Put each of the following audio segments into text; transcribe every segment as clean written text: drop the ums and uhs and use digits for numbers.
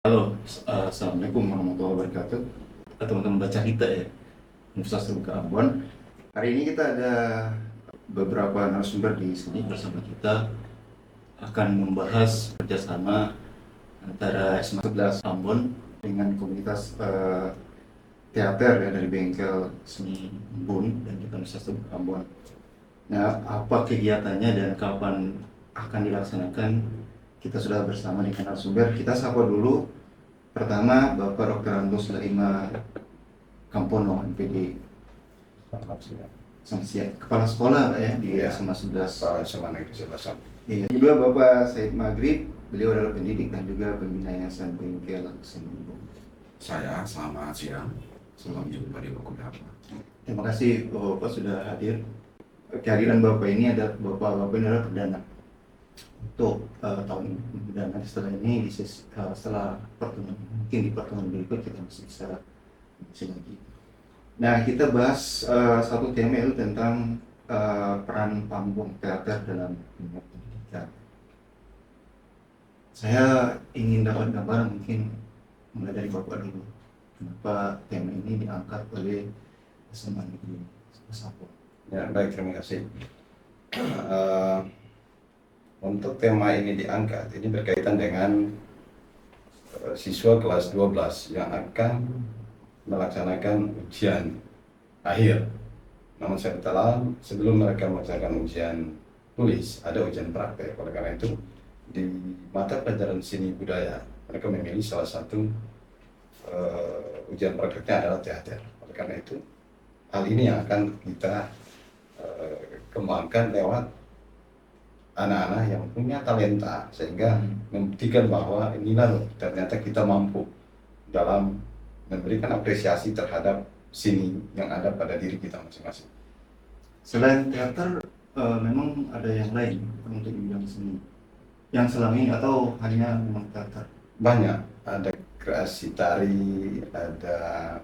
Halo, Assalamualaikum warahmatullahi wabarakatuh. Teman-teman baca kita ya, Universitas Terbuka Ambon. Hari ini kita ada beberapa narasumber di sini bersama kita akan membahas kerjasama antara SMA 11 Ambon dengan komunitas teater ya dari Bengkel Seni Ambon dan juga Universitas Terbuka Ambon. Nah, apa kegiatannya dan kapan akan dilaksanakan? Kita sudah bersama dengan narasumber. Kita sapa dulu. Pertama, Bapak Dr. Andus Laima Kampono, MPD. Selamat siang. Selamat siang. Kepala sekolah Pak ya di Iya. SMA 11. Pak SMA Negeri 11. Iya. Juga Bapak Said Maghrib, beliau adalah pendidik dan juga pembina Yayasan Bengkel Seni Ambon. Saya selamat siang, selamat jumpa di Buku Dapa. Terima kasih Bapak sudah hadir. Kehadiran Bapak ini Bapak ini adalah perdana untuk tahun ini, dan nanti setelah ini setelah pertemuan mungkin di pertemuan berikut kita masih bisa lagi. Nah, kita bahas satu tema itu tentang peran panggung teater dalam dunia pendidikan. Saya ingin dapat gambaran mungkin mulai dari Bapak dulu. Kenapa tema ini diangkat oleh SMA Negeri 11 Ambon? Ya, baik, terima kasih. Untuk tema ini diangkat, ini berkaitan dengan siswa kelas 12 yang akan melaksanakan ujian akhir. Namun setelah sebelum mereka melaksanakan ujian tulis, ada ujian praktek. Oleh karena itu, di mata pelajaran seni budaya, mereka memilih salah satu ujian prakteknya adalah teater. Oleh karena itu, hal ini yang akan kita kembangkan lewat anak-anak yang punya talenta, sehingga membuktikan bahwa inilah loh, ternyata kita mampu dalam memberikan apresiasi terhadap seni yang ada pada diri kita masing-masing. Selain teater, memang ada yang lain untuk bidang seni yang selama ini atau hanya memang teater? Banyak, ada kreasi tari, ada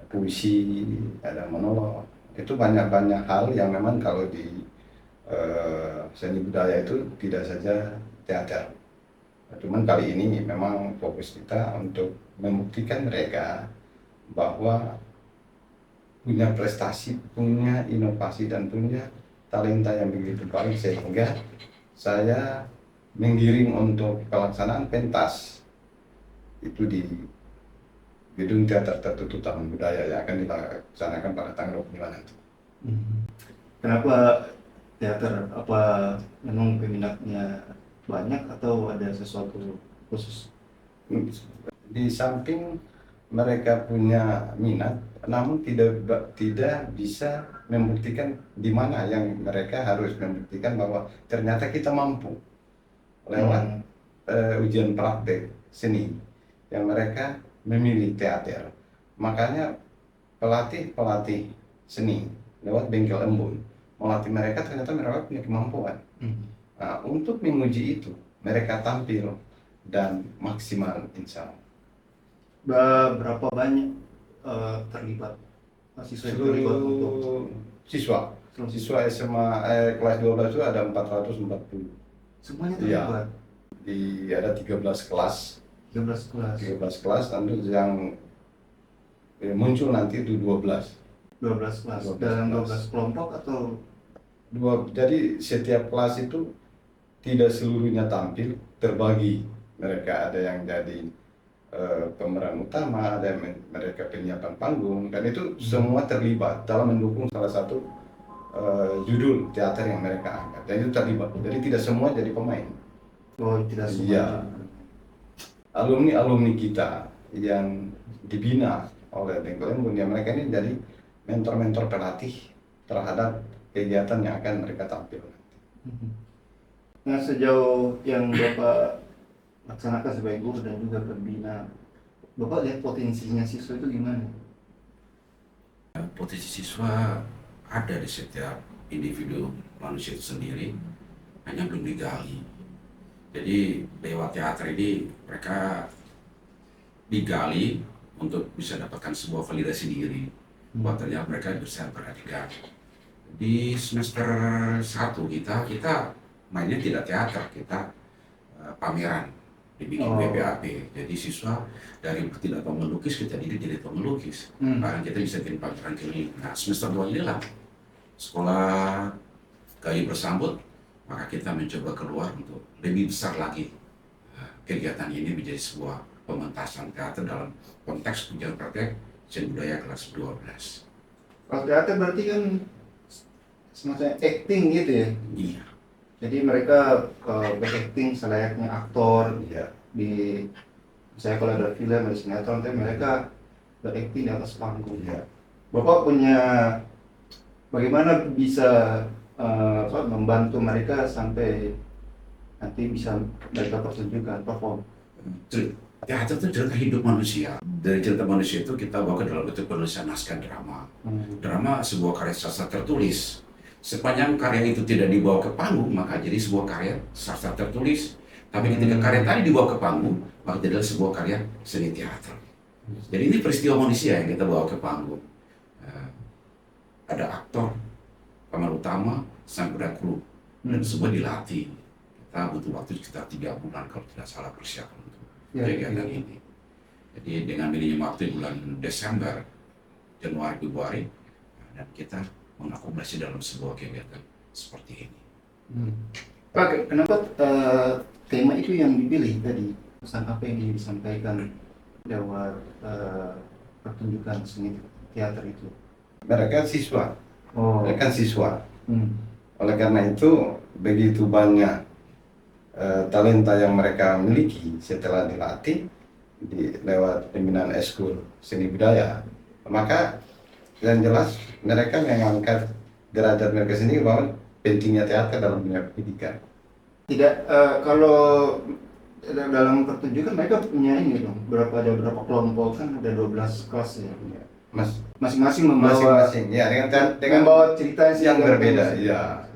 puisi, ada monolog. Itu banyak-banyak hal yang memang kalau di seni budaya itu tidak saja teater. Cuman kali ini memang fokus kita untuk membuktikan mereka bahwa punya prestasi, punya inovasi, dan punya talenta yang begitu baik, sehingga saya menggiring untuk pelaksanaan pentas itu di gedung teater tertutup Taman Budaya yang akan dilaksanakan pada tanggal 29 nanti. Kenapa teater? Apa memang peminatnya banyak atau ada sesuatu khusus? Di samping mereka punya minat, namun tidak bisa membuktikan di mana yang mereka harus membuktikan bahwa ternyata kita mampu lewat ujian praktek seni yang mereka memilih teater. Makanya pelatih seni lewat Bengkel Embun melatih mereka, ternyata mereka punya kemampuan. Nah, untuk menguji itu, mereka tampil dan maksimal, insya Allah. Berapa banyak terlibat siswa yang terlibat untuk Siswa SMA kelas 12 itu ada 440. semuanya Iya. terlibat? Ada 13 kelas. 13 kelas. 13 kelas, tentu yang muncul nanti itu 12. 12 kelas. 12 Dalam kelas. 12 kelompok atau Jadi setiap kelas itu tidak seluruhnya tampil, terbagi. Mereka ada yang jadi pemeran utama, ada yang mereka penyiapan panggung, dan itu semua terlibat dalam mendukung salah satu judul teater yang mereka angkat. Dan itu terlibat, jadi tidak semua jadi pemain. tidak semua? Iya. Alumni kita yang dibina oleh Bengkel Embun, ya mereka ini jadi mentor-mentor pelatih terhadap kegiatan yang akan mereka tampil. Nah, sejauh yang Bapak laksanakan sebagai guru dan juga pembina, Bapak lihat potensinya siswa itu gimana? Potensi siswa ada di setiap individu manusia itu sendiri, hanya belum digali. Jadi lewat teater ini mereka digali untuk bisa dapatkan sebuah validasi diri, bahwa ternyata mereka bisa beradigan. Di semester 1 kita mainnya tidak teater, kita pameran. dibikin Oh. BPAP. Jadi siswa dari tidak tahu melukis kita didik jadi tahu melukis. Bahkan kita bisa bikin pelajaran keliling. Nah semester 2 inilah sekolah kayu bersambut, maka kita mencoba keluar untuk lebih besar lagi. Kegiatan ini menjadi sebuah pementasan teater dalam konteks ujian praktek seni budaya kelas 12. Kalau teater berarti kan semacam acting gitu ya. Iya. Jadi mereka acting selayaknya aktor Ya, di, misalnya kalau ada film, ada sinetron, mereka acting di atas panggung. ya. Bapak punya bagaimana bisa membantu mereka sampai nanti bisa mereka pertunjukan, perform. Teater itu cerita hidup manusia. Dari cerita manusia itu kita bawa ke dalam bentuk penulisan naskah drama. Drama sebuah karya sastra tertulis. Sepanjang karya itu tidak dibawa ke panggung, maka jadi sebuah karya sastra tertulis. Tapi ketika karya tadi dibawa ke panggung, maka jadi sebuah karya seni teater. Jadi ini peristiwa manusia yang kita bawa ke panggung. Ada aktor, pemeran utama, sampai pada kru, dan semua dilatih. Kita butuh waktu sekitar 3 bulan kalau tidak salah persiapan untuk kegiatan ini. Jadi dengan minim waktu bulan Desember, Januari, Februari, dan kita mengakomodasi dalam sebuah kegiatan seperti ini. Pak, kenapa tema itu yang dipilih tadi? Pesan apa yang disampaikan lewat pertunjukan seni teater itu? Mereka siswa, Oh. mereka siswa. Hmm. Oleh karena itu begitu banyak talenta yang mereka miliki setelah dilatih lewat pembinaan eskul seni budaya, maka yang jelas mereka mengangkat derajat mereka sendiri bahwa pentingnya teater dalam dunia pendidikan. Tidak, kalau dalam pertunjukan mereka punya ini dong, ada berapa kelompok, kan ada 12 kelas ya. Masing-masing membawa Masing-masing, ya dengan membawa cerita yang berbeda, ya.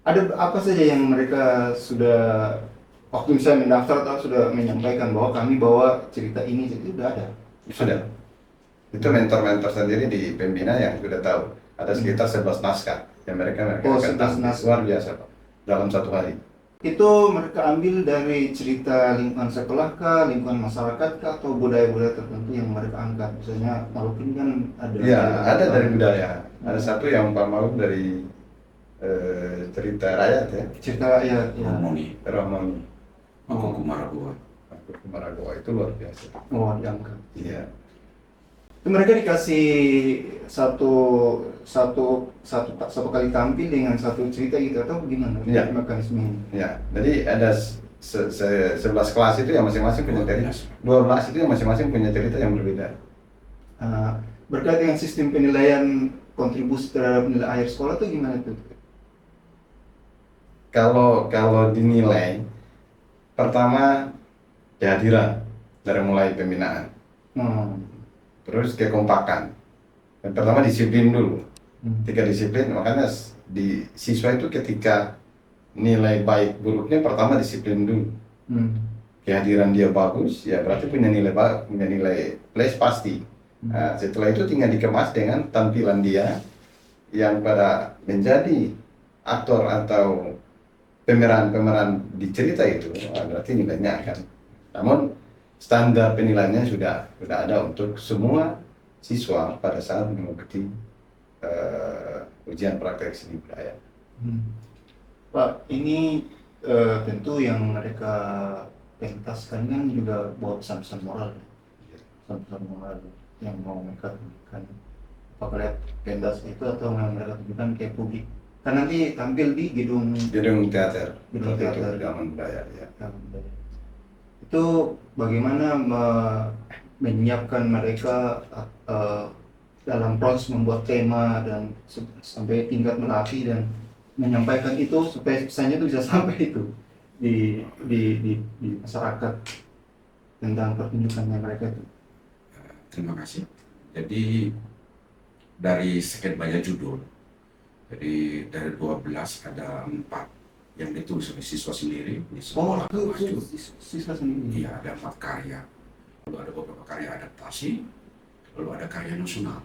Ada apa saja yang mereka sudah waktu misalnya mendaftar atau sudah menyampaikan bahwa kami bawa cerita ini, itu sudah ada? Sudah. Itu mentor-mentor sendiri di pembina yang sudah tahu. Ada sekitar 11 naskah yang mereka Oh, akan 11 tampil. naskah. Luar biasa, Pak. Dalam 1 hari. Itu mereka ambil dari cerita lingkungan sekolah kah, lingkungan masyarakat kah, atau budaya-budaya tertentu yang mereka angkat? Misalnya Maluku ini kan ada. Ya, ada dari budaya. Ada satu yang Pak Malu dari cerita rakyat ya. Cerita ya. Romoni, Rahmani Aku Kumaragoa. Kumaragoa itu luar biasa. Oh, diangkat. Iya. Itu mereka dikasih satu kali tampil dengan satu cerita gitu atau gimana? Iya. Mekanismenya. Ya, jadi ada 11 kelas itu yang masing-masing punya cerita. 12 itu yang masing-masing punya cerita yang berbeda. Berkait dengan sistem penilaian kontribusi terhadap nilai akhir sekolah itu gimana tuh? Kalau dinilai, pertama kehadiran dari mulai pembinaan, terus kekompakan. Yang pertama disiplin dulu. 3 disiplin, makanya di siswa itu ketika nilai baik buruknya pertama disiplin dulu. Kehadiran dia bagus, ya berarti punya nilai plus pasti. Nah, setelah itu tinggal dikemas dengan tampilan dia yang pada menjadi aktor atau pemeran di cerita itu, berarti nilainya akan. Namun standar penilaiannya sudah ada untuk semua siswa pada saat mengikuti ujian praktek seni budaya. Pak, ini tentu yang mereka pentaskan kan juga bawa pesan-pesan moral, pesan-pesan moral yang mau mereka tunjukkan. Apakah lihat pentas itu atau yang mereka tunjukkan ke publik? Kan nanti tampil di gedung teater, Gedung teater. Taman Budaya, ya. Itu bagaimana menyiapkan mereka dalam proses membuat tema dan sampai tingkat melatih dan menyampaikan itu supaya pesannya itu bisa sampai itu di masyarakat tentang pertunjukannya mereka itu. Terima kasih. Jadi dari sekian banyak judul, jadi dari 12 ada 4 yang ditulis oleh siswa sendiri di sekolah maju. Siswa sendiri. Iya, ada 4 karya. Lalu ada beberapa karya adaptasi, lalu ada karya nasional.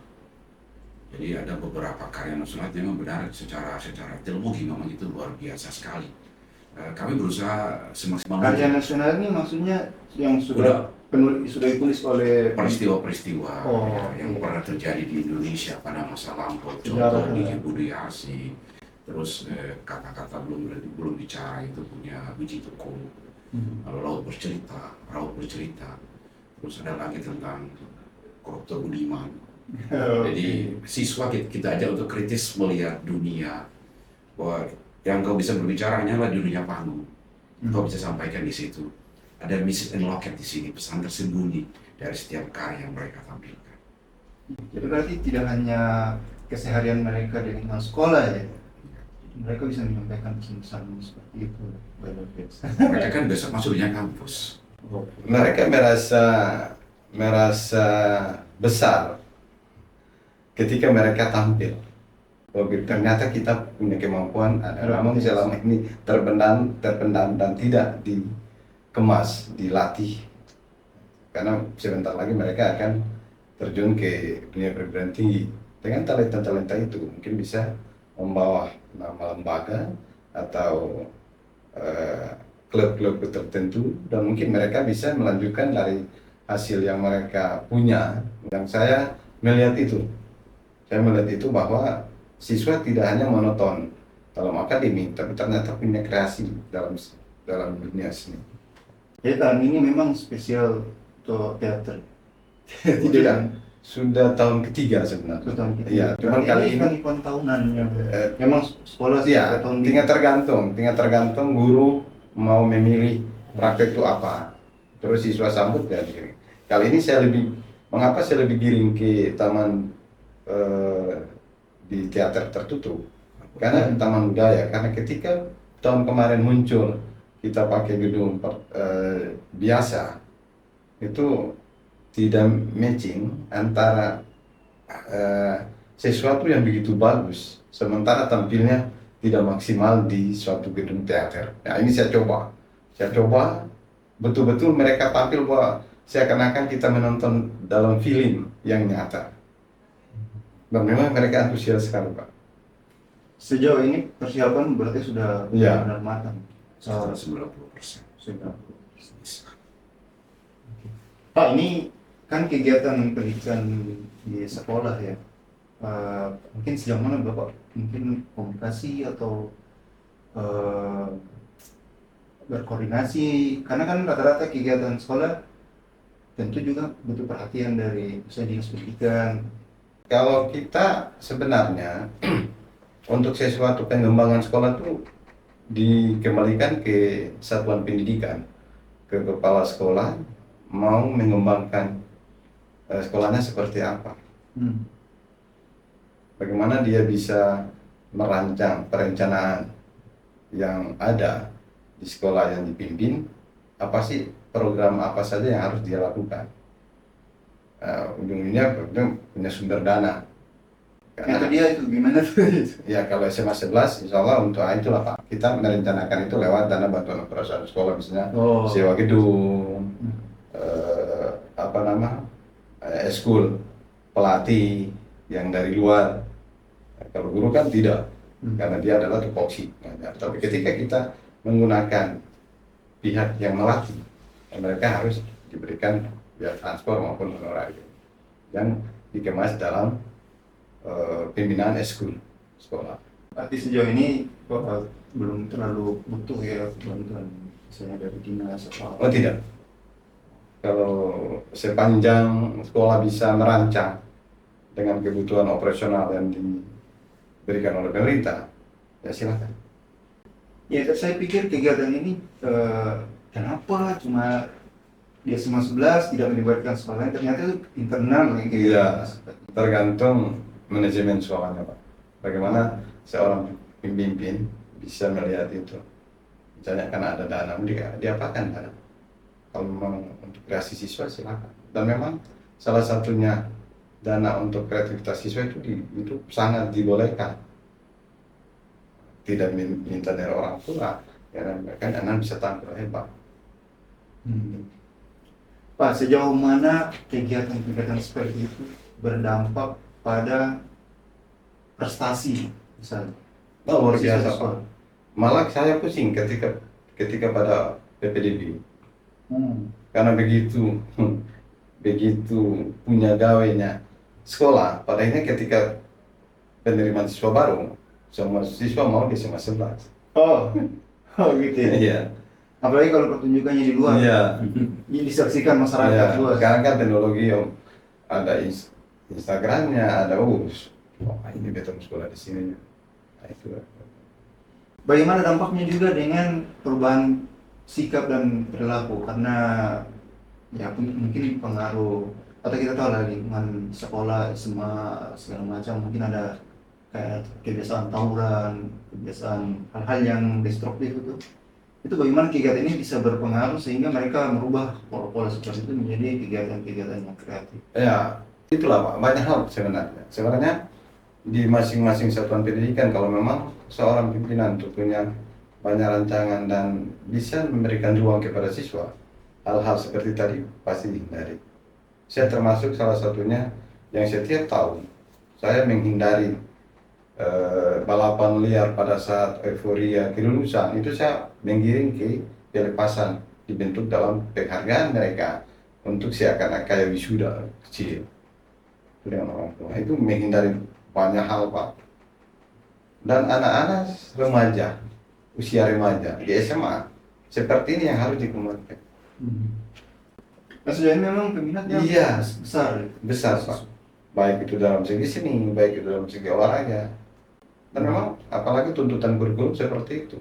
Jadi ada beberapa karya nasional yang benar secara teologi memang itu luar biasa sekali. kami berusaha semaksimal Karya mungkin. nasional ini maksudnya yang sudah sudah ditulis oleh Peristiwa-peristiwa Oh, yang iya. pernah terjadi di Indonesia pada masa lampau, Sejarah, contoh ya. Diki Budiasi, terus kata-kata belum bicara itu punya Wiji Tuko, lalu Raut bercerita, terus ada lagi tentang Koruptor Budiman. Jadi siswa kita ajak untuk kritis melihat dunia, bahwa yang kau bisa berbicara hanyalah di dunia panggung. Kau bisa sampaikan di situ. Ada message and locket di sini, pesan tersembunyi dari setiap karya yang mereka tampilkan. Jadi berarti tidak hanya keseharian mereka di lingkungan sekolah ya, mereka bisa menyampaikan pesan-pesan seperti itu. Mereka kan besok masuk dunia kampus. Mereka merasa besar ketika mereka tampil. Oh, ternyata kita punya kemampuan, namun selama ini terpendam dan tidak dikemas, dilatih. Karena sebentar lagi mereka akan terjun ke dunia perguruan tinggi. Dengan talenta-talenta itu mungkin bisa membawa nama lembaga atau klub-klub tertentu, dan mungkin mereka bisa melanjutkan dari hasil yang mereka punya. Yang saya melihat itu bahwa siswa tidak hanya monoton dalam akademik, tapi ternyata punya kreasi dalam dunia seni. Jadi tahun ini memang spesial untuk teater. Tidak, sudah tahun ketiga sebenarnya. Tahun kita. Iya, cuman kali ini event tahunan yang memang sekolah ya, tahun tinggal tergantung guru mau memilih praktek itu apa. Terus siswa sambut ya. Kali ini mengapa saya lebih giring ke taman di teater tertutup? Karena taman budaya. Karena ketika tahun kemarin muncul kita pakai gedung biasa, itu tidak matching antara sesuatu yang begitu bagus sementara tampilnya tidak maksimal di suatu gedung teater. Nah, ini saya coba betul-betul mereka tampil bahwa seakan-akan kita menonton dalam film yang nyata. Dan memang mereka antusias sekali, Pak. Sejauh ini persiapan berarti sudah Iya. benar matang. Sekitar 90%. Sudah. Pak, ini kan kegiatan pendidikan di sekolah ya. Mungkin sejauh mana Bapak mungkin komunikasi atau berkoordinasi, karena kan rata-rata kegiatan sekolah tentu juga butuh perhatian dari dinas pendidikan. Kalau kita sebenarnya untuk sesuatu pengembangan sekolah itu dikembalikan ke satuan pendidikan, ke kepala sekolah mau mengembangkan sekolahnya seperti apa. Bagaimana dia bisa merancang perencanaan yang ada di sekolah yang dipimpin, apa sih program apa saja yang harus dia lakukan. Ujung-ujungnya punya sumber dana. Itu dia itu gimana tuh? Ya kalau SMA 11 insya Allah untuk itulah Pak, kita merencanakan itu lewat dana bantuan operasional sekolah, misalnya sewa gedung, eskul, pelatih yang dari luar. Kalau guru kan tidak, karena dia adalah tupoksi. Tapi ketika kita menggunakan pihak yang melatih, mereka harus diberikan biaya transport maupun honorarium yang dikemas dalam pembinaan eskul sekolah. Arti sejauh ini belum terlalu butuh ya bantuan misalnya dari dinas atau Oh tidak. Kalau sepanjang sekolah bisa merancang dengan kebutuhan operasional yang diberikan oleh pemerintah, ya silakan. ya saya pikir kegiatan ini kenapa cuma dia SMA 11 tidak melibatkan sekolah lain, ternyata itu internal yang Iya, tergantung manajemen sekolahnya Pak. Bagaimana seorang pemimpin bisa melihat itu. Misalnya karena ada dana, diapakan dana. Kalau memang untuk kreasi siswa silakan. Dan memang salah satunya dana untuk kreativitas siswa itu sangat dibolehkan. Tidak minta dari orang tua, karena mereka anak bisa tampil hebat. Pak, sejauh mana kegiatan-kegiatan seperti itu berdampak pada prestasi misalnya? Oh, luar biasa Pak. Malah saya pusing ketika pada PPDB Hmm. karena begitu begitu punya gawainya sekolah. Padahal ketika penerimaan siswa baru, semua siswa mau di SMA 11. Oh, oh gitu ya. Iya. Apalagi kalau pertunjukannya di luar, Iya. ini disaksikan masyarakat Iya. luas. Sekarang kan teknologi yang ada Instagramnya, ada wah ini betul sekolah di sini. Nah, itu. Bagaimana dampaknya juga dengan perubahan sikap dan perilaku? Karena ya mungkin pengaruh atau kita tahu lah lingkungan sekolah, SMA segala macam mungkin ada kayak kebiasaan tawuran, kebiasaan hal-hal yang destruktif itu bagaimana kegiatan ini bisa berpengaruh sehingga mereka merubah pola-pola seperti itu menjadi kegiatan-kegiatan yang kreatif. Ya, itulah Pak, banyak hal sebenarnya. Sebenarnya di masing-masing satuan pendidikan kalau memang seorang pimpinan untuk punya banyak rancangan dan bisa memberikan ruang kepada siswa, hal-hal seperti tadi pasti dihindari. Saya termasuk salah satunya yang setiap tahun saya menghindari balapan liar pada saat euforia kelulusan. Itu saya menggiring ke pelepasan dibentuk dalam penghargaan mereka untuk seakan-akan kayak wisuda kecil dengan orang tua. Itu menghindari banyak hal Pak. Dan anak-anak remaja, usia remaja di SMA seperti ini yang harus dikembangkan. Nah, sejauh ini memang peminatnya Iya. besar. Besar Pak, baik itu dalam segi seni, baik itu dalam segi olahraga. Dan memang apalagi tuntutan kurikulum seperti itu,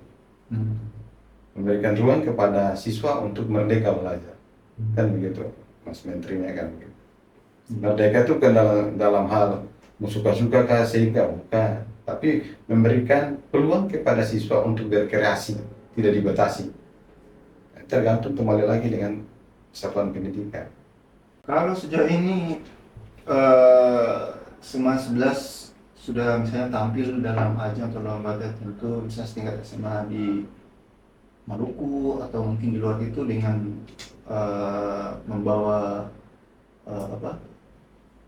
memberikan ruang kepada siswa untuk merdeka belajar, kan begitu Mas Menterinya kan begitu. Merdeka itu kan dalam hal suka-suka kah sehingga bukan, tapi memberikan peluang kepada siswa untuk berkreasi, tidak dibatasi. Tergantung kembali lagi dengan satuan pendidikan. Kalau sejauh ini SMA 11 sudah misalnya tampil dalam ajang atau lomba tertentu misalnya setingkat SMA di Maluku atau mungkin di luar itu dengan membawa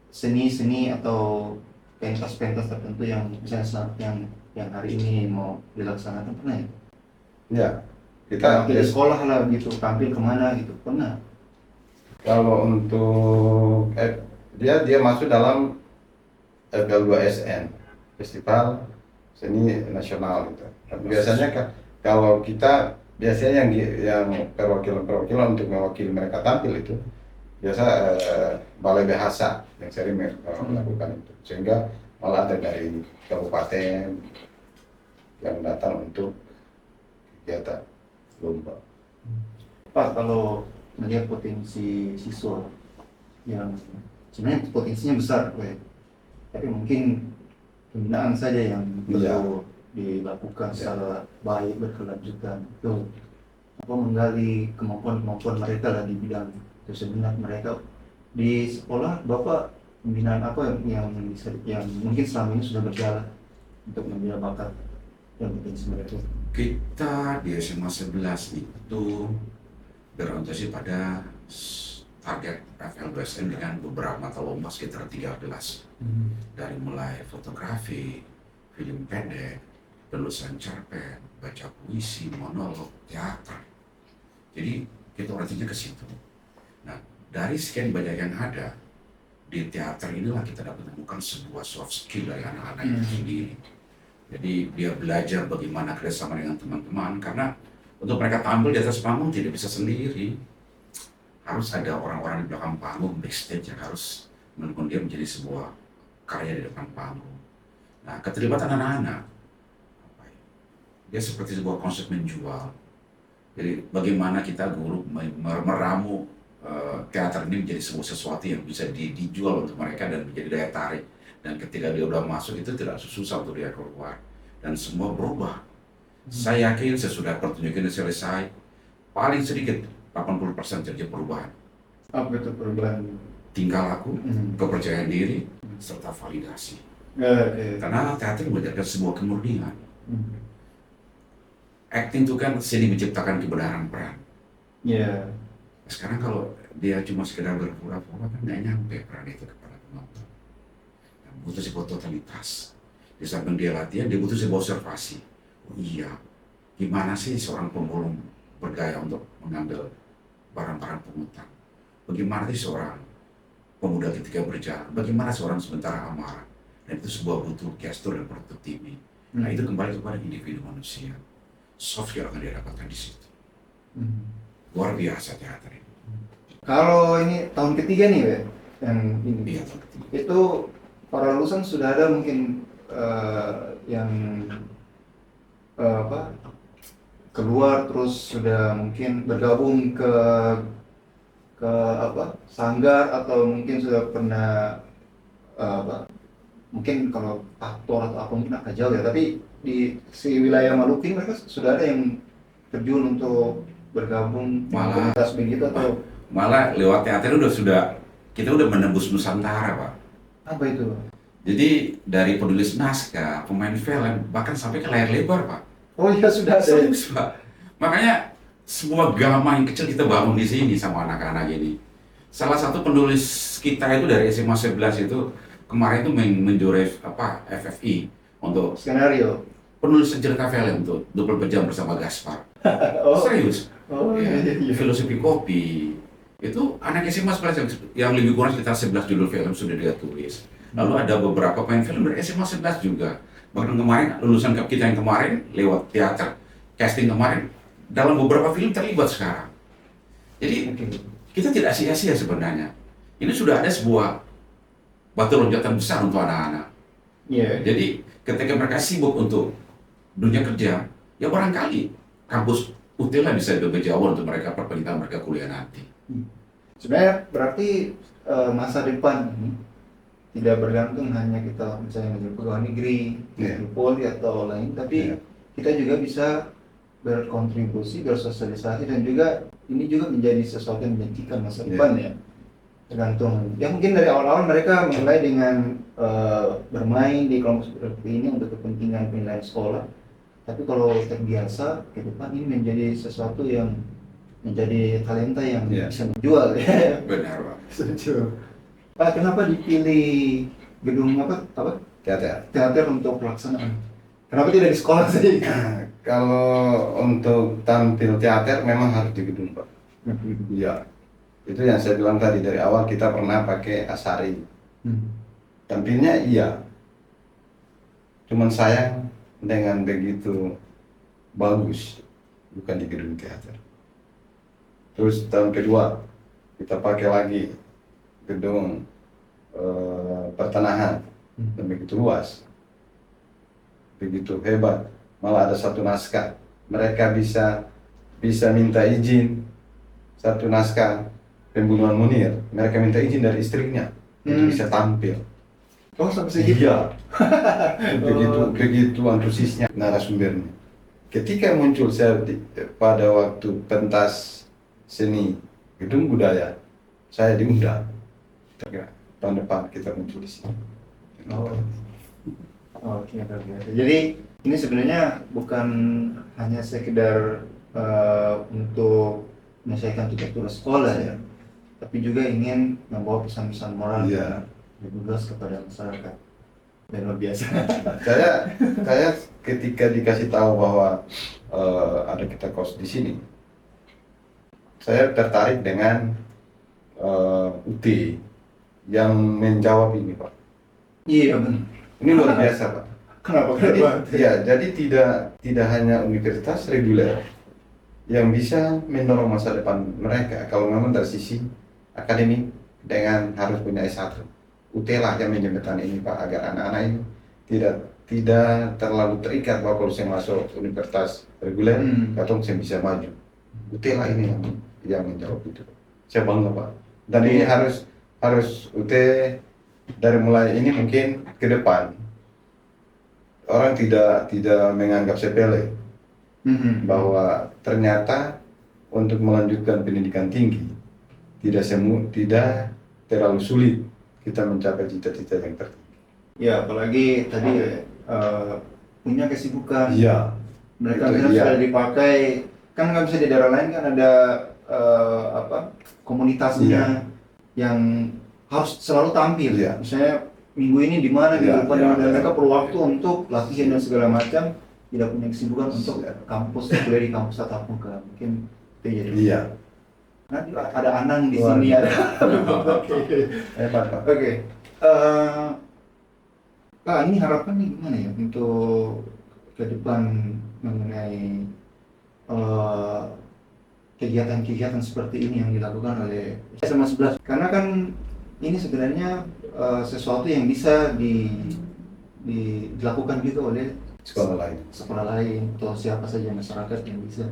seni-seni atau pentas-pentas tertentu yang misalnya yang hari ini mau dilaksanakan pernah ya? Ya, Tampil di sekolah lah gitu, tampil kemana gitu, pernah? kalau untuk dia masuk dalam FL2SN, Festival Seni Nasional gitu. Tapi biasanya kalau kita biasanya yang perwakilan untuk mewakili mereka tampil itu biasa balai bahasa yang sering melakukan itu, sehingga malah ada dari kabupaten yang datang untuk kegiatan lomba. Pak, kalau melihat potensi siswa yang sebenarnya potensinya besar, tapi mungkin pembinaan saja yang perlu dilakukan secara baik berkelanjutan itu menggali kemampuan mereka lah di bidang tersebut. Mereka di sekolah Bapak pembinaan apa yang mungkin selama ini sudah berjalan untuk membina bakat dan potensi mereka? Kita di SMA 11 itu berorientasi pada target FL2SN dengan beberapa mata lomba sekitar 13. Dari mulai fotografi, film pendek, penulisan cerpen, baca puisi, monolog, teater. Jadi kita orientasinya ke situ. Nah, dari sekian banyak yang ada di teater inilah kita dapat menemukan sebuah soft skill dari anak-anak itu sendiri. Jadi dia belajar bagaimana kerjasama dengan teman-teman, karena untuk mereka tampil di atas panggung tidak bisa sendiri. Harus ada orang-orang di belakang panggung, backstage yang harus mendukung dia menjadi sebuah karya di depan panggung. Nah, keterlibatan anak-anak, dia seperti sebuah konsep menjual. Jadi bagaimana kita guru meramu teater ini menjadi sebuah sesuatu yang bisa dijual untuk mereka dan menjadi daya tarik. Dan ketika dia udah masuk itu tidak susah untuk dia keluar. Dan semua berubah. Saya yakin sesudah pertunjukan selesai, paling sedikit 80% terjadi perubahan. Apa itu perubahan? Tingkah laku, kepercayaan diri, serta validasi. Karena teater mengajarkan sebuah kemurnian. Acting itu kan seni menciptakan kebenaran peran. Yeah. Sekarang kalau dia cuma sekedar berpura-pura kan nggak nyampe peran itu kepada penonton. Butuh sebuah totalitas. Di samping dia latihan, dia butuh sebuah observasi. Oh iya, gimana sih seorang pemulung bergaya untuk mengambil barang-barang pungutan. Bagaimana sih seorang pemuda ketika berjalan, bagaimana seorang sementara amarah. Dan itu sebuah butuh gestur dan produk TV. Nah itu kembali kepada individu manusia. Soft skill akan didapatkan di situ. Luar biasa teater ini. Kalau ini tahun ketiga nih, Be, yang ini. Iya, tahun ketiga. Itu para lulusan sudah ada mungkin yang keluar terus sudah mungkin bergabung ke sanggar, atau mungkin sudah pernah mungkin kalau aktor atau apa mungkin agak jauh ya, tapi di si wilayah Maluku ini mereka sudah ada yang terjun untuk bergabung di komunitas begitu atau malah lewat teater kita udah menembus Nusantara, Pak. apa itu? Jadi dari penulis naskah, pemain film, bahkan sampai ke layar lebar, Pak. Oh iya, sudah ada. Serius, Pak. Makanya sebuah gama yang kecil kita bangun di sini sama anak-anak ini. Salah satu penulis kita itu dari SMA 11 itu kemarin itu menjurai FFI untuk Skenario. penulis cerita film untuk 24 jam bersama Gaspar. Oh. Serius. Oh Ya, iya. filosofi kopi. Itu anak SMA 11 yang lebih kurang sekitar 11 judul film sudah dia tulis. Lalu ada beberapa pemain film dari SMA 11 juga. Bahkan kemarin lulusan kita yang kemarin lewat teater, casting kemarin, dalam beberapa film terlibat sekarang. Jadi kita tidak sia-sia sebenarnya. Ini sudah ada sebuah batu loncatan besar untuk anak-anak. Iya. Jadi ketika mereka sibuk untuk dunia kerja, ya barangkali kampus UTILA bisa bekerja awal untuk mereka perpindahan mereka kuliah nanti. Sebenarnya berarti masa depan ini tidak bergantung hanya kita misalnya menjadi pegawai negeri, di Polri atau lain, tapi kita juga bisa berkontribusi, bersosialisasi, dan juga ini juga menjadi sesuatu yang menjanjikan masa depan ya. Tergantung. Ya mungkin dari awal-awal mereka mulai dengan bermain di kelompok seperti ini untuk kepentingan penilaian sekolah. Tapi kalau terbiasa ke depan ini menjadi sesuatu yang menjadi talenta yang bisa menjual. Benar, Pak. Setuju. Pak, kenapa dipilih gedung teater untuk pelaksanaan? Kenapa tidak di sekolah saja? Kalau untuk tampil teater memang harus di gedung, Pak. Iya. Itu yang saya bilang tadi, dari awal kita pernah pakai Asari. Tampilnya iya. Cuman sayang dengan begitu bagus bukan di gedung teater. Terus tahun kedua kita pakai lagi gedung pertanahan dan begitu luas, begitu hebat. Malah ada satu naskah, mereka bisa minta izin, satu naskah pembunuhan Munir, mereka minta izin dari istrinya untuk bisa tampil. Oh, sampai segitu? Iya. begitu antusiasnya narasumbernya. Ketika muncul saya pada waktu pentas seni gedung budaya, saya diundang. Tahun depan kita muncul di sini. Oke. Jadi ini sebenarnya bukan hanya sekedar untuk menyelesaikan tugas-tugas sekolah ya, tapi juga ingin membawa pesan-pesan moral yang luas kepada masyarakat. Dan luar biasa. Saya ketika dikasih tahu bahwa ada kita kos di sini, saya tertarik dengan UT yang menjawab ini, Pak. Iya, benar. Ini luar biasa, Pak. Kenapa? Jadi tidak hanya universitas reguler yang bisa mendorong masa depan mereka kalau memang dari sisi akademik dengan harus punya S1. UT lah yang menjembatani ini, Pak, agar anak-anak ini tidak terlalu terikat bahwa kalau saya masuk universitas reguler atau saya bisa maju. UT lah ini yang menjawab itu. Saya bangga, Pak. Dan ini harus UT dari mulai ini mungkin ke depan orang tidak menganggap sepele bahwa ternyata untuk melanjutkan pendidikan tinggi tidak terlalu sulit kita mencapai cita-cita yang tertinggi. Ya, apalagi tadi punya kesibukan. Iya. Mereka sudah dipakai, kan nggak bisa di daerah lain kan ada komunitasnya yang harus selalu tampil. Misalnya minggu ini di mana gitu, dan mereka perlu waktu untuk latihan dan segala macam. tidak punya kesibukan untuk kampus, kuliah di kampus tatap muka, mungkin itu jadi. Iya. Nanti ada Anang di Luar sini biasa. ada. Oke. Hebat Pak. Oke. Kak, ini harapannya gimana ya untuk ke depan mengenai eh, kegiatan-kegiatan seperti ini yang dilakukan oleh SMA 11? Karena kan ini sebenarnya sesuatu yang bisa dilakukan juga oleh sekolah lain atau siapa saja masyarakat yang bisa.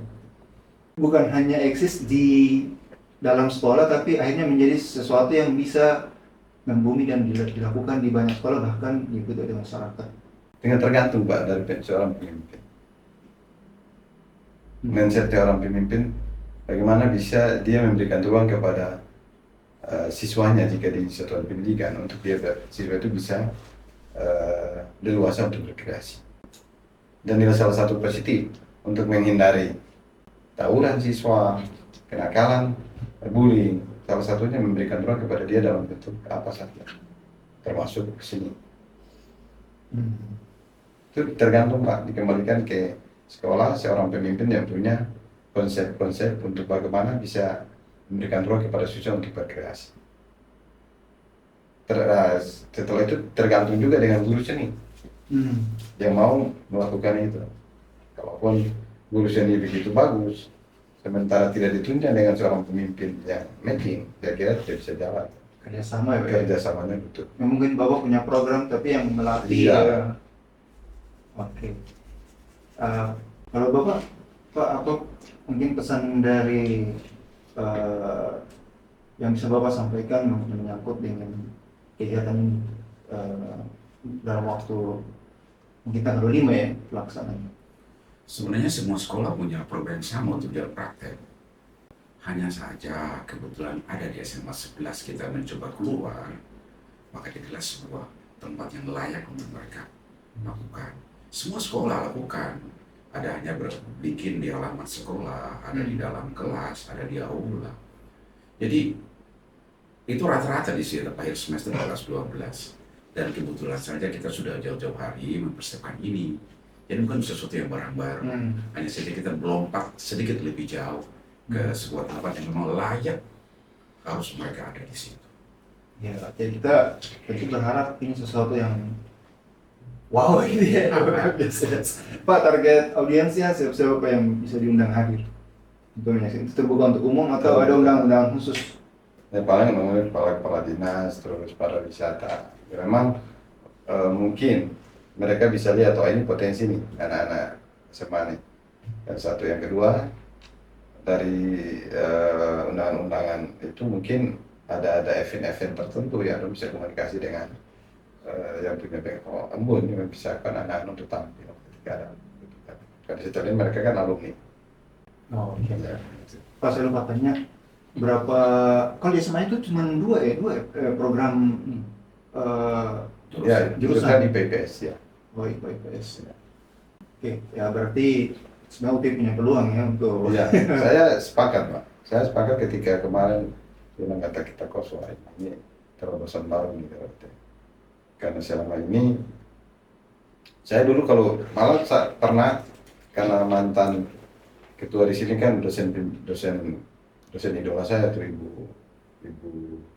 Bukan hanya eksis di dalam sekolah, tapi akhirnya menjadi sesuatu yang bisa membumi dan dilakukan di banyak sekolah, bahkan diikuti oleh masyarakat. Dengan tergantung Pak dari seorang pemimpin. Mindset seorang pemimpin, bagaimana bisa dia memberikan ruang kepada siswanya jika di satuan pendidikan untuk siswa itu bisa leluasa untuk berkreasi. Dan ini salah satu positif untuk menghindari tawuran siswa, kenakalan, bullying. Salah satunya memberikan ruang kepada dia dalam bentuk apa saja, termasuk seni. Itu tergantung Pak, dikembalikan ke sekolah, seorang pemimpin yang punya konsep-konsep untuk bagaimana bisa memberikan ruang kepada siswa untuk berkreasi. Setelah itu tergantung juga dengan guru seni yang mau melakukan itu. Kalaupun guru seni begitu bagus, sementara tidak ditunjang dengan seorang pemimpin yang making, saya kira tidak bisa jalan. Kerjasama ya. Kerjasamanya betul. Ya, mungkin Bapak punya program tapi yang melatih. Iya. Ya. Oke. Kalau Bapak, Pak, apa mungkin pesan dari yang bisa Bapak sampaikan menyangkut dengan kegiatan ini dalam waktu mungkin tanggal 5 ya pelaksanaan. Sebenarnya semua sekolah punya program sama untuk dia praktek. Hanya saja kebetulan ada di SMA 11 kita mencoba keluar, maka jadilah sebuah tempat yang layak untuk mereka lakukan. Semua sekolah lakukan. Ada hanya bikin di halaman sekolah, ada di dalam kelas, ada di aula. Jadi itu rata-rata di sini akhir semester 11-12. Dan kebetulan saja kita sudah jauh-jauh hari mempersiapkan ini. Jadi bukan sesuatu yang barang-baru. Hanya saja kita melompat sedikit lebih jauh ke sebuah tempat yang memang layak harus mereka ada di situ. Ya, jadi kita tentu berharap ini sesuatu yang wow gitu ya. Pak, target audiensnya siapa yang bisa diundang hadir? Untuk menyaksikan itu terbuka untuk umum atau ada undang-undang khusus? Ya, paling memang kepala dinas, terus pariwisata. Memang mungkin mereka bisa lihat, oh ini potensi nih anak-anak SMA nih. Dan satu yang kedua, dari undangan-undangan itu mungkin ada event-event tertentu yang bisa komunikasi dengan yang punya embun yang bisa anak-anak untuk tampil ketika ada. Karena setelah ini mereka kan alumni. Oh, oke. Pak, saya lupa tanya berapa, kalau di SMA itu cuma dua program Ya, jurusan di PPS ya. Oh, IPS. Oke, ya berarti sebenarnya UT punya peluang ya untuk. Iya, saya sepakat Pak. Saya sepakat ketika kemarin bilang kata kita kosong ini terobosan baru nih berarti. Karena selama ini saya dulu kalau malah pernah karena mantan ketua di sini kan dosen idola saya tuh ibu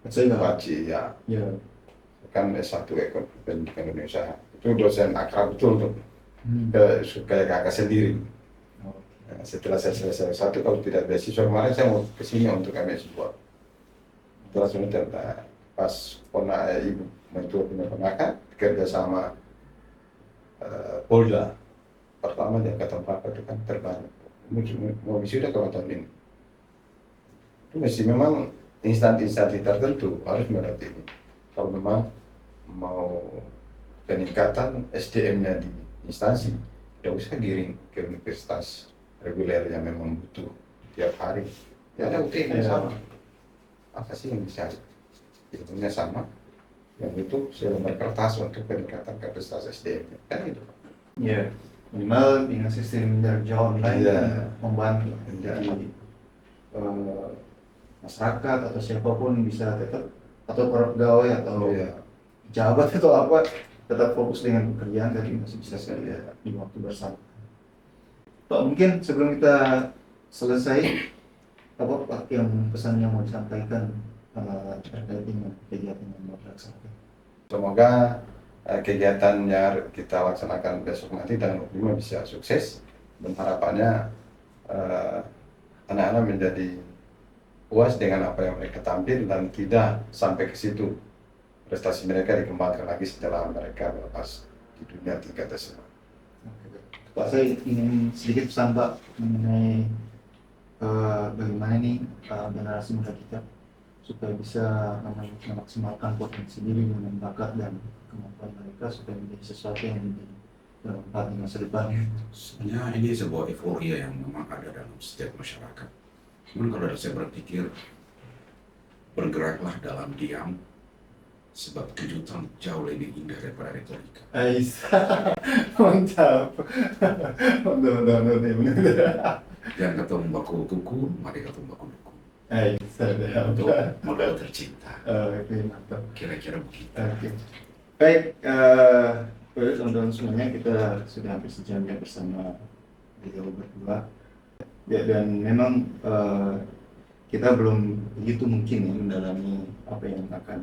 Paci ya. Ya. Kan S1 pendidikan Indonesia itu dosen akrab betul tuh kayak kakak sendiri. Nah, setelah saya selesai satu, kalau tidak beasiswa kemarin saya mau kesini untuk MS2. Setelah sebentar pas ibu mentua punya ponakan kerja sama Polda pertama di angkatan berapa itu kan terbanyak mau wisuda kalau tahun ini itu mesti memang instansi tertentu harus melatih ini kalau memang mau peningkatan SDM-nya di instansi, tidak usah giring ke universitas reguler yang memang butuh tiap hari. Ya ada UTM sama. Apa sih yang bisa? Ilmunya sama. Yang itu selembar kertas untuk peningkatan kapasitas SDM. Kan gitu. Ya, minimal dengan sistem jarak jauh online membantu. Jadi masyarakat atau siapapun bisa tetap, atau para pegawai atau pejabat atau apa, tetap fokus dengan pekerjaan, tapi masih bisa sekali ya di waktu bersama. Pak, mungkin sebelum kita selesai, apa Pak yang pesan yang mau disampaikan terkait dengan kegiatan yang mau dilaksanakan? Semoga kegiatan yang kita laksanakan besok nanti dan 25 bisa sukses, dan harapannya anak-anak menjadi puas dengan apa yang mereka tampil dan tidak sampai ke situ. Prestasi mereka dikembangkan lagi setelah mereka melepas di dunia tingkat SMA. Pak, saya ingin sedikit pesan Pak mengenai bagaimana nih generasi muda kita supaya bisa memaksimalkan potensi diri dengan bakat dan kemampuan mereka supaya menjadi sesuatu yang lebih bermanfaat di masa depan. Sebenarnya ini sebuah euforia yang memang ada dalam setiap masyarakat. Cuman kalau saya berpikir, bergeraklah dalam diam, sebab kejutan jauh lebih indah daripada retorika. Aisyah, mantap. Mantap. Jangan ketemu baku kuku, mari ketemu baku duku. Aisyah, Untuk modal tercinta. Oke, mantap. Kira-kira begitu. Oke. Baik, teman-teman semuanya, kita sudah hampir sejam ya bersama beliau berdua. Ya, dan memang kita belum begitu mungkin ya mendalami apa yang akan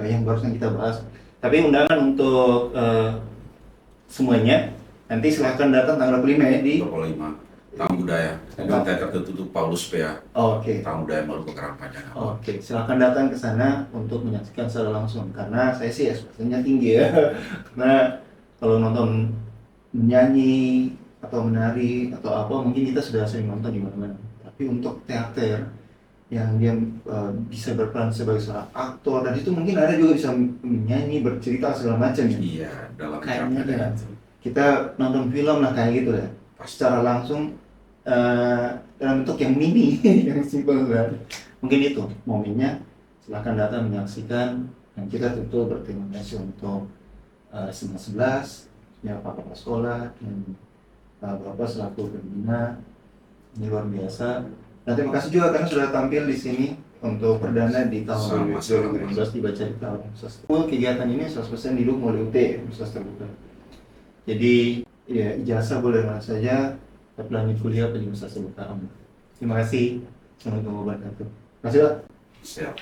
yang barusan kita bahas. Tapi undangan untuk semuanya nanti silahkan datang tanggal 25 ya di 25 Tahun Budaya. Gedung Teater Tertutup Paulus PA. Oke. Tahun Budaya Maluku Karangpanjang. Oke, silakan datang ke sana untuk menyaksikan secara langsung karena saya sih ekspektasinya tinggi ya. Karena kalau nonton menyanyi atau menari atau apa mungkin kita sudah sering nonton di mana-mana. Tapi untuk teater yang dia bisa berperan sebagai seorang aktor dan itu mungkin ada juga bisa menyanyi, bercerita segala macam ya. Iya, dalam Kayaknya capaian ya, itu. kita nonton film lah kayak gitu ya. Secara langsung dalam bentuk yang mini, yang simpel kan. Mungkin itu momennya. Silahkan datang menyaksikan dan kita tentu berterima kasih untuk SMA 11 ya, Pak Kepala Sekolah dan Bapak selaku pembina, ini luar biasa. Dan terima kasih juga karena sudah tampil di sini untuk perdana di tahun 2015 di Baca di tahun kegiatan ini 100% didukung oleh UT Universitas Terbuka. Jadi ya ijazah boleh mana saja, tapi lanjut kuliah di Universitas Terbuka. Terima kasih. Assalamualaikum warahmatullahi wabarakatuh. Terima kasih Pak. Siap.